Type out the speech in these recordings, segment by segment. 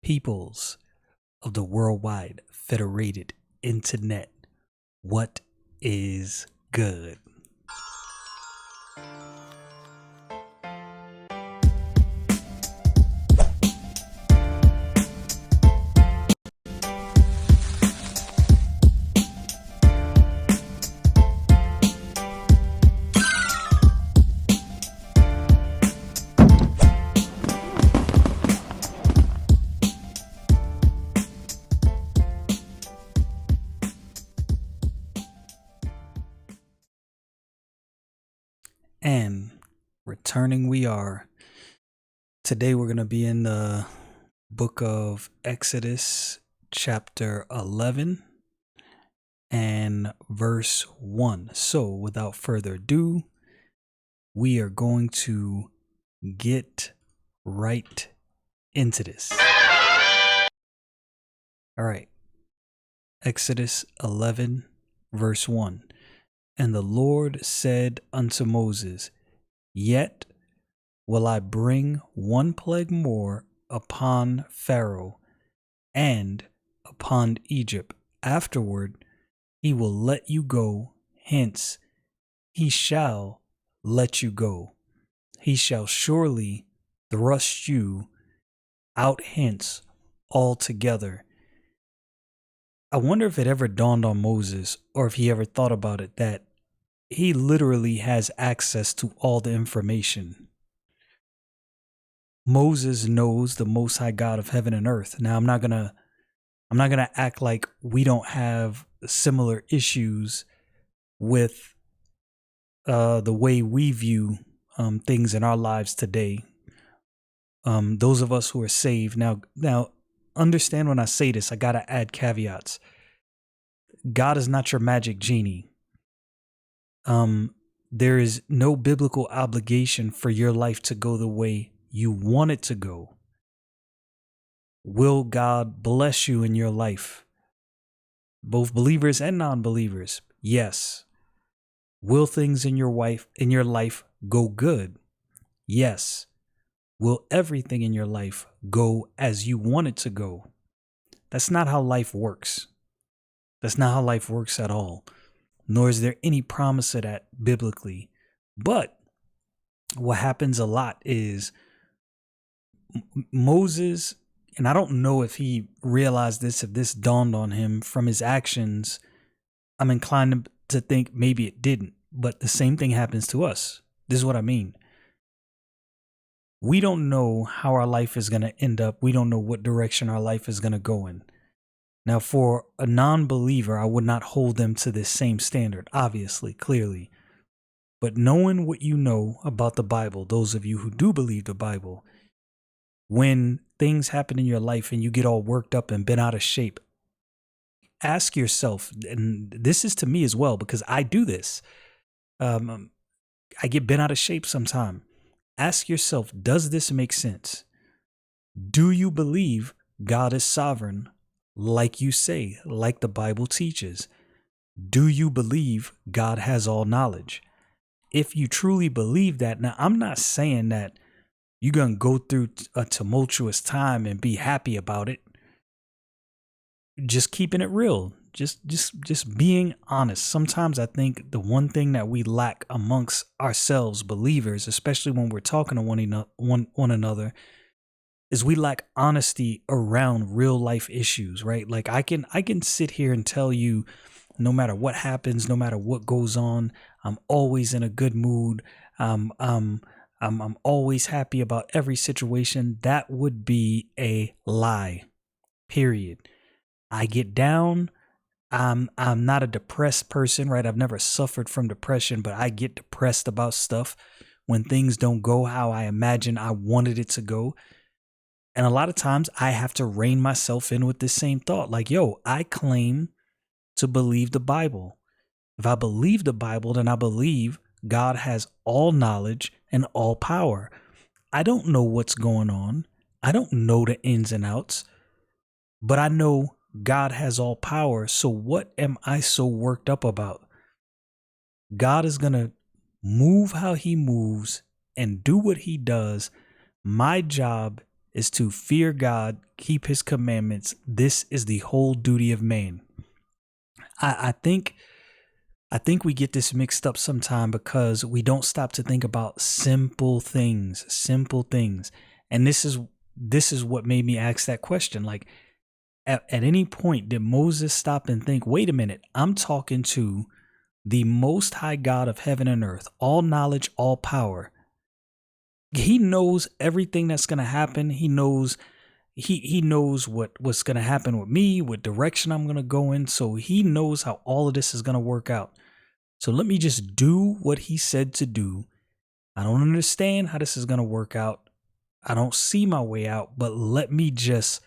peoples of the worldwide federated internet. What is good? And returning we are. Today we're going to be in the book of Exodus, chapter 11 and verse 1. So without further ado, we are going to get right into this. All right. Exodus 11, verse 1. And the Lord said unto Moses, Yet will I bring one plague more upon Pharaoh and upon Egypt. Afterward, he will let you go hence. He shall let you go. He shall surely thrust you out hence altogether. I wonder if it ever dawned on Moses, or if he ever thought about it, that he literally has access to all the information. Moses knows the Most High God of heaven and earth. Now, I'm not gonna act like we don't have similar issues with the way we view things in our lives today. Those of us who are saved now, understand when I say this, I gotta add caveats. God is not your magic genie. There is no biblical obligation for your life to go the way you want it to go. Will God bless you in your life? Both believers and non-believers, yes. Will things in your life go good? Yes. Will everything in your life go as you want it to go? That's not how life works. That's not how life works at all. Nor is there any promise of that biblically. But what happens a lot is Moses, and I don't know if he realized this, if this dawned on him from his actions. I'm inclined to think maybe it didn't, but the same thing happens to us. This is what I mean. We don't know how our life is going to end up. We don't know what direction our life is going to go in. Now, for a non-believer, I would not hold them to this same standard, obviously, clearly. But knowing what you know about the Bible, those of you who do believe the Bible, when things happen in your life and you get all worked up and bent out of shape, ask yourself, and this is to me as well, because I do this. I get bent out of shape sometime. Ask yourself, does this make sense? Do you believe God is sovereign, like you say, like the Bible teaches? Do you believe God has all knowledge? If you truly believe that, now I'm not saying that you're going to go through a tumultuous time and be happy about it. Just keeping it real. Just being honest. Sometimes I think the one thing that we lack amongst ourselves, believers, especially when we're talking to one another, is we lack honesty around real life issues, right? Like I can sit here and tell you, no matter what happens, no matter what goes on, I'm always in a good mood. I'm always happy about every situation. That would be a lie. Period. I get down. I'm not a depressed person, right? I've never suffered from depression, but I get depressed about stuff when things don't go how I imagine I wanted it to go. And a lot of times I have to rein myself in with this same thought. Like, yo, I claim to believe the Bible. If I believe the Bible, then I believe God has all knowledge and all power. I don't know what's going on. I don't know the ins and outs, but I know God has all power. So what am I so worked up about? God is going to move how he moves and do what he does. My job is to fear God, keep his commandments. This is the whole duty of man. I think we get this mixed up sometime because we don't stop to think about simple things, And this is what made me ask that question. Like at any point did Moses stop and think, wait a minute, I'm talking to the most high God of heaven and earth, all knowledge, all power. He knows everything that's going to happen. He knows what's going to happen with me, what direction I'm going to go in. So he knows how all of this is going to work out. So let me just do what he said to do. I don't understand how this is going to work out. I don't see my way out, but let me just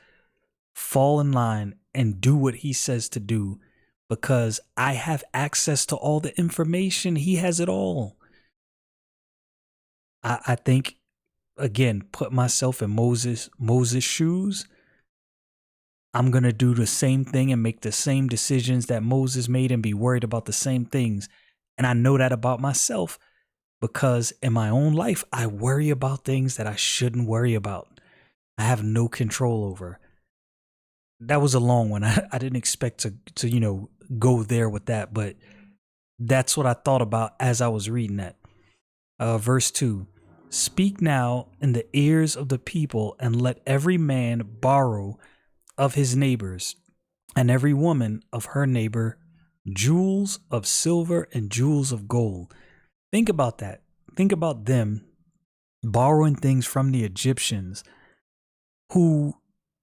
fall in line and do what he says to do, because I have access to all the information. He has it all. I think, again, put myself in Moses' shoes. I'm going to do the same thing and make the same decisions that Moses made and be worried about the same things. And I know that about myself because in my own life, I worry about things that I shouldn't worry about. I have no control over. That was a long one. I didn't expect to go there with that, but that's what I thought about as I was reading that. Verse 2, speak now in the ears of the people and let every man borrow of his neighbors and every woman of her neighbor jewels of silver and jewels of gold. Think about that. Think about them borrowing things from the Egyptians who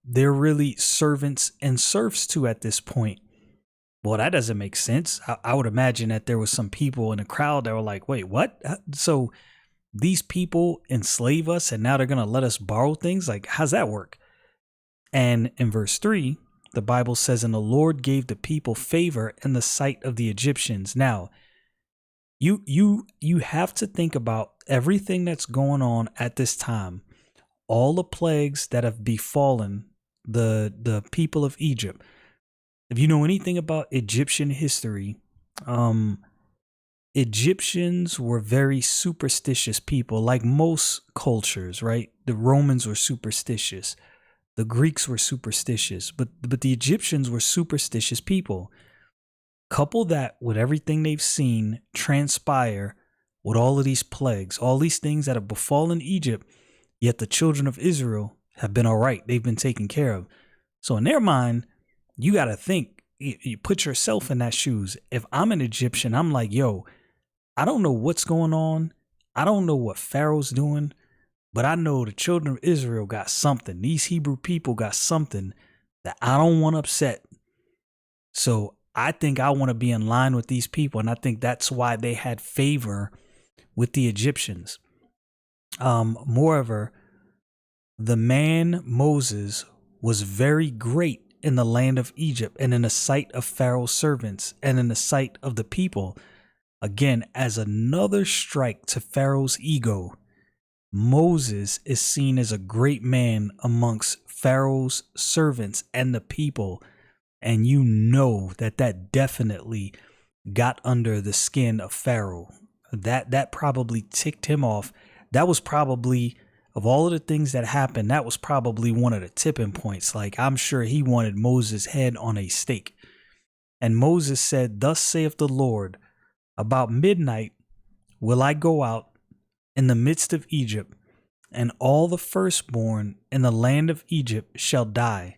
they're really servants and serfs to at this point. Well, that doesn't make sense. I would imagine that there was some people in the crowd that were like, wait, what? So these people enslave us and now they're going to let us borrow things? Like, how's that work? And in verse 3, the Bible says, and the Lord gave the people favor in the sight of the Egyptians. Now, you have to think about everything that's going on at this time, all the plagues that have befallen the people of Egypt. If you know anything about Egyptian history, Egyptians were very superstitious people, like most cultures, right? The Romans were superstitious. The Greeks were superstitious, but the Egyptians were superstitious people. Couple that with everything they've seen transpire with all of these plagues, all these things that have befallen Egypt, yet the children of Israel have been all right. They've been taken care of. So in their mind, you got to think, you put yourself in that shoes. If I'm an Egyptian, I'm like, yo, I don't know what's going on. I don't know what Pharaoh's doing. But I know the children of Israel got something. These Hebrew people got something that I don't want to upset. So I think I want to be in line with these people. And I think that's why they had favor with the Egyptians. Moreover, the man Moses was very great in the land of Egypt and in the sight of Pharaoh's servants and in the sight of the people. Again, as another strike to Pharaoh's ego, Moses is seen as a great man amongst Pharaoh's servants and the people. And you know that definitely got under the skin of Pharaoh. That probably ticked him off. That was probably, of all of the things that happened, that was probably one of the tipping points. Like, I'm sure he wanted Moses' head on a stake. And Moses said, thus saith the Lord, about midnight will I go out in the midst of Egypt, and all the firstborn in the land of Egypt shall die,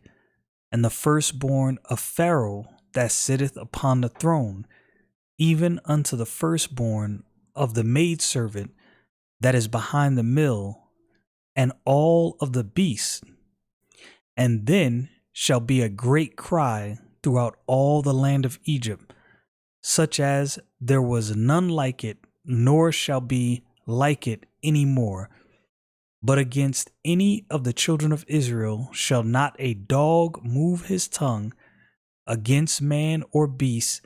and the firstborn of Pharaoh that sitteth upon the throne, even unto the firstborn of the maidservant that is behind the mill, and all of the beasts. And then shall be a great cry throughout all the land of Egypt, such as there was none like it, nor shall be like it any more. But against any of the children of Israel shall not a dog move his tongue against man or beast,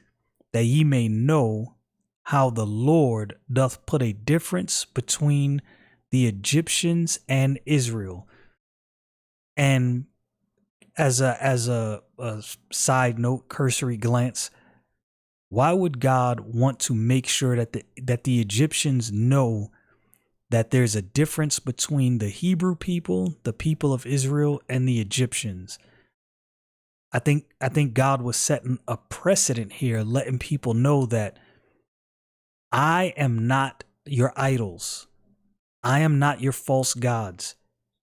that ye may know how the Lord doth put a difference between the Egyptians and Israel. And as a side note, cursory glance, why would God want to make sure that the Egyptians know that there's a difference between the Hebrew people, the people of Israel, and the Egyptians. I think God was setting a precedent here, letting people know that I am not your idols. I am not your false gods.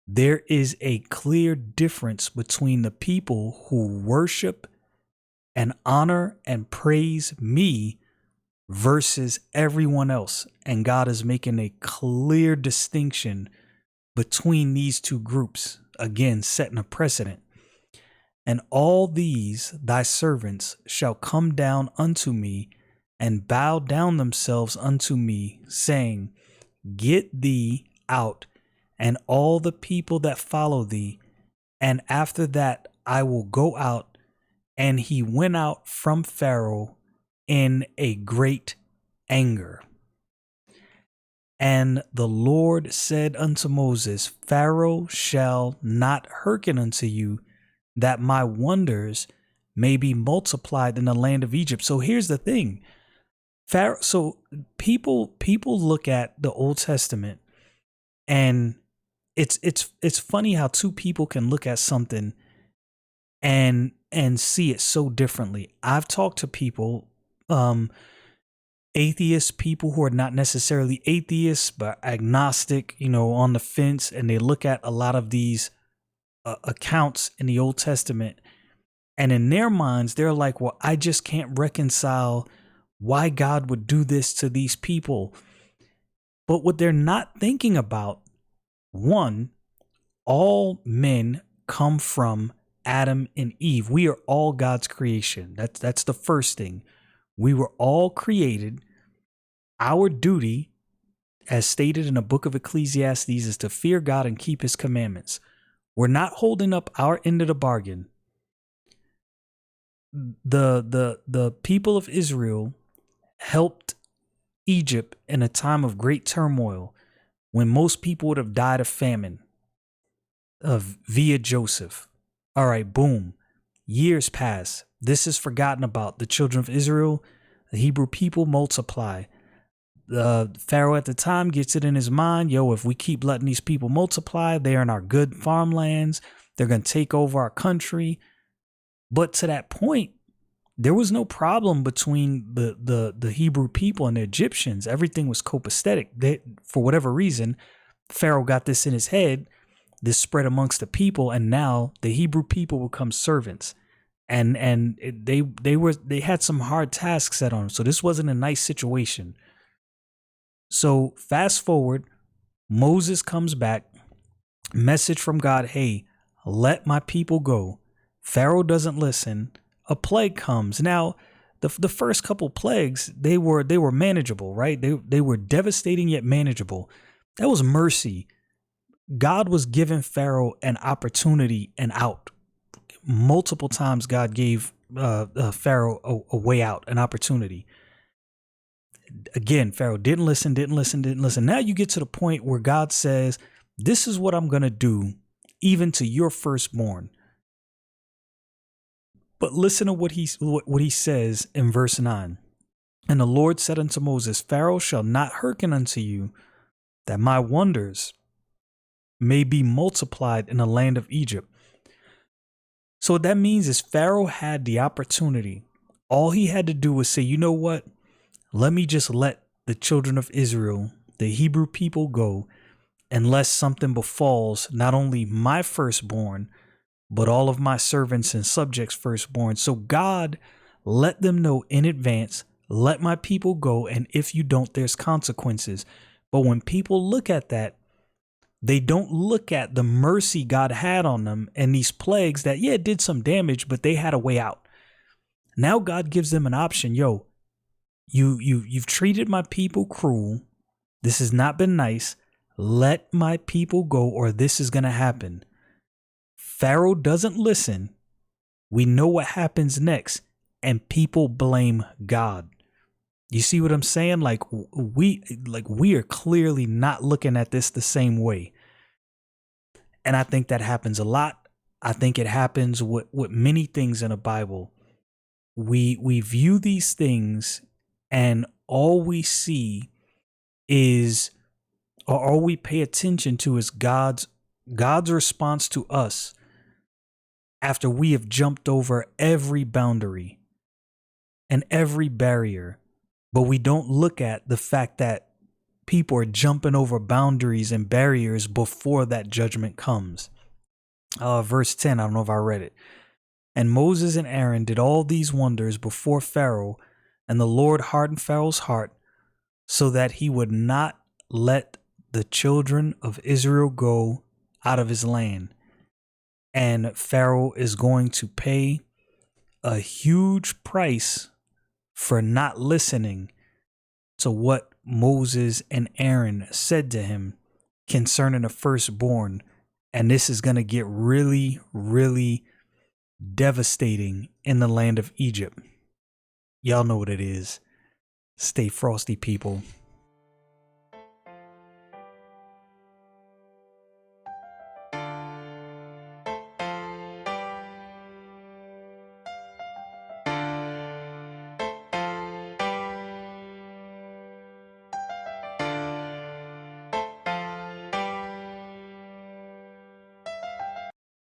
There is a clear difference between the people who worship and honor and praise me versus everyone else. And God is making a clear distinction between these two groups, again, setting a precedent. And all these thy servants shall come down unto me and bow down themselves unto me, saying, Get thee out, and all the people that follow thee, and after that I will go out. And he went out from Pharaoh in a great anger. And the Lord said unto Moses, Pharaoh shall not hearken unto you, that my wonders may be multiplied in the land of Egypt. So here's the thing. Pharaoh, so people look at the Old Testament, and it's funny how two people can look at something and see it so differently. I've talked to people, atheists, people who are not necessarily atheists but agnostic, on the fence, and they look at a lot of these accounts in the Old Testament, and in their minds they're like, well, I just can't reconcile why God would do this to these people. But what they're not thinking about, one, all men come from Adam and Eve. We are all God's creation. That's the first thing. We were all created. Our duty, as stated in the book of Ecclesiastes, is to fear God and keep his commandments. We're not holding up our end of the bargain. The people of Israel helped Egypt in a time of great turmoil when most people would have died of famine via Joseph. All right, boom. Years pass. This is forgotten about. The children of Israel, the Hebrew people, multiply. Pharaoh at the time gets it in his mind, if we keep letting these people multiply, they're in our good farmlands, they're going to take over our country. But to that point, there was no problem between the Hebrew people and the Egyptians. Everything was copacetic. For whatever reason, Pharaoh got this in his head. This spread amongst the people, and now the Hebrew people become servants. And they had some hard tasks set on them. So this wasn't a nice situation. So fast forward, Moses comes back, message from God, hey, let my people go. Pharaoh doesn't listen. A plague comes. Now, the first couple plagues, they were manageable, right? They were devastating yet manageable. That was mercy. God was giving Pharaoh an opportunity and out. Multiple times God gave Pharaoh a way out, an opportunity. Again, Pharaoh didn't listen. Now you get to the point where God says, this is what I'm going to do, even to your firstborn. But listen to what he says in verse 9. And the Lord said unto Moses, Pharaoh shall not hearken unto you, that my wonders may be multiplied in the land of Egypt. So what that means is Pharaoh had the opportunity. All he had to do was say, you know what? Let me just let the children of Israel, the Hebrew people, go, unless something befalls not only my firstborn, but all of my servants and subjects' firstborn. So God let them know in advance, let my people go, and if you don't, there's consequences. But when people look at that, they don't look at the mercy God had on them and these plagues that, it did some damage, but they had a way out. Now God gives them an option. You've treated my people cruel. This has not been nice. Let my people go, or this is going to happen. Pharaoh doesn't listen. We know what happens next, and people blame God. You see what I'm saying? Like we are clearly not looking at this the same way. And I think that happens a lot. I think it happens with many things in the Bible. We view these things, and all we see is or all we pay attention to is God's response to us after we have jumped over every boundary and every barrier, but we don't look at the fact that people are jumping over boundaries and barriers before that judgment comes. Verse 10, I don't know if I read it. And Moses and Aaron did all these wonders before Pharaoh, and the Lord hardened Pharaoh's heart so that he would not let the children of Israel go out of his land. And Pharaoh is going to pay a huge price for not listening to what Moses and Aaron said to him concerning the firstborn. And this is going to get really, really devastating in the land of Egypt. Y'all know what it is. Stay frosty, people.